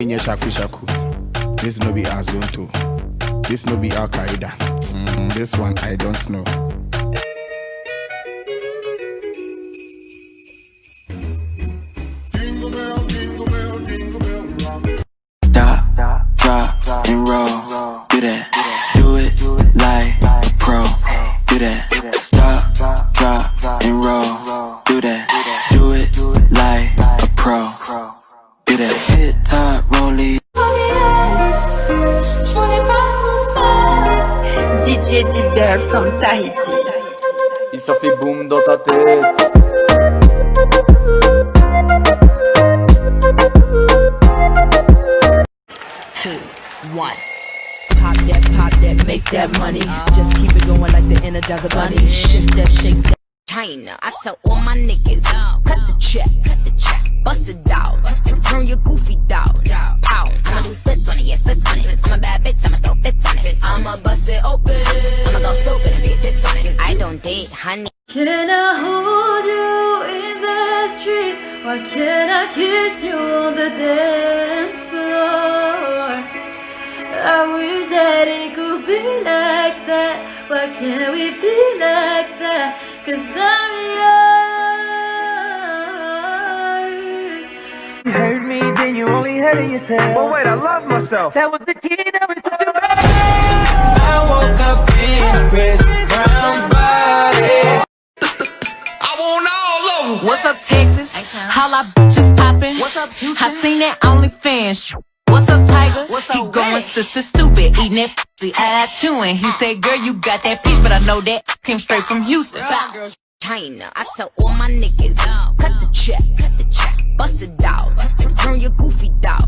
Munye shaku shaku. This no be Azonto. This no be Al Qaeda. This one I don't know. Jingle bell, jingle bell, jingle bell rock. Stop, drop, and roll. Do that. Do it like a pro. Do that. Stop, drop, and roll. Do that. Do it like a pro. Do that. Hit top, rollie. DJ Deezer from Tahiti. Et ça fait boum dans ta tête. 2, 1. Pop that, make that money. Just keep it going like the Energizer Bunny. Shake that, China, I tell all my niggas, cut the check, bust it out, turn your goofy dog, pow. I'ma do splits on it, yeah, splits on it. I'm a bad bitch, I'ma throw fits on it. I'ma bust it open, I'ma go stupid and leave fits on it. I don't date, honey. Can I hold you in the street? Why can't I kiss you on the dance floor? I wish that it could be like that. Why can't we be like that? 'Cause I'm yours. You heard me, then you only heard it yourself. But wait, I love myself. That was the key, that was the I woke up in Chris Brown's body. I want all of them. What's up, Texas? Holla bitches poppin'. What's up, Houston? I seen that OnlyFans. What's up, Tiger? What's up, he going sister stupid, eating that pussy, eye chewing. He said, girl, you got that peach, but I know that came straight from Houston. China, I tell all my niggas, cut the check, bust it out, turn your goofy dog,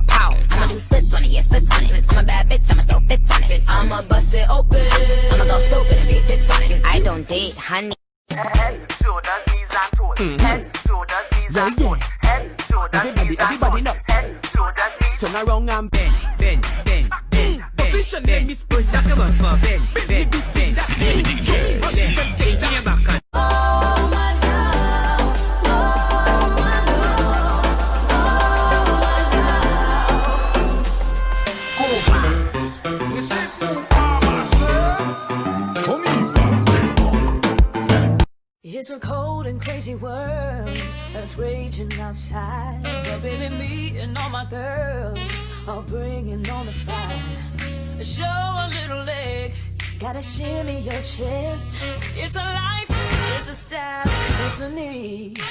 pow. I'ma do splits on it, yeah, splits on it. I'm a bad bitch, I'ma throw fits on it. I'ma bust it open, I'ma go stupid and leave fits on it. I don't date, honey. Head, shoulders, knees and toes. Head, shoulders, knees and toes. Head, shoulders, knees and toes. Head, shoulders, knees. Turn around and bend. Official name is Bend. Bend. It's a cold and crazy world that's raging outside. But baby, me and all my girls are bringing on the fire. Show a little leg, gotta shimmy your chest. It's a life, it's a style, it's a need,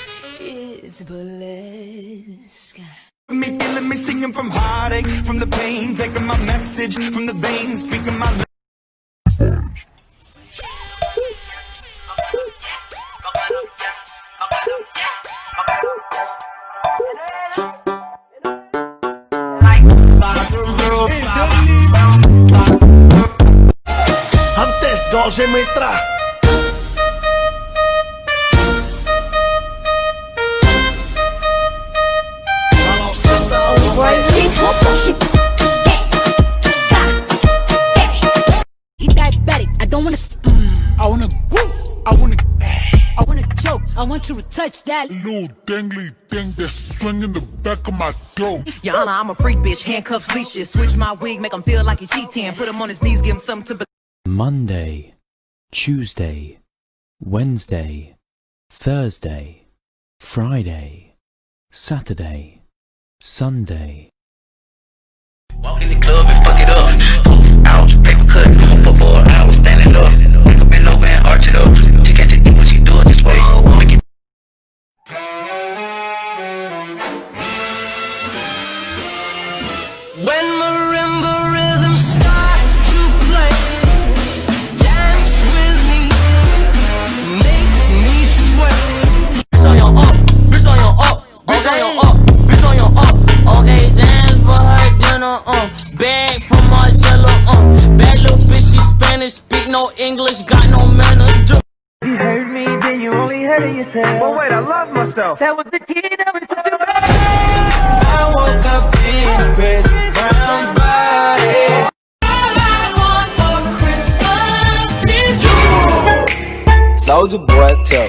it's burlesque. Me feeling me singing from heartache, from the pain, taking my message from the veins, speaking my Antes gorgez-moi le tra. Alors c'est ça, on voit. He diabetic, I don't wanna choke, I want you to touch that Little dangly thing that's swinging the back of my throat. Your Honor, I'm a freak bitch, handcuffs, leashes. Switch my wig, make him feel like he cheating. Put him on his knees, give him something to Monday, Tuesday, Wednesday, Thursday, Friday, Saturday, Sunday. Walk in the club and fuck it up. Ouch, paper cut, for 4 hours standing up. Bend over and arch it up. She got to do what she do it this way. When marimba rhythms start to play, dance with me, make me sweat. Bitch on your up, bitch on your up, bitch on your up, bitch on your up. Okay, dance for her dinner, bag from Marcella, bad little bitch, she Spanish, speak no English, got no manager. You heard me, then you only heard it yourself. But wait, I love myself. That was the key, that was the I woke up in Chris Brown's body. All I want for Christmas is you. Soulja Boy, tell.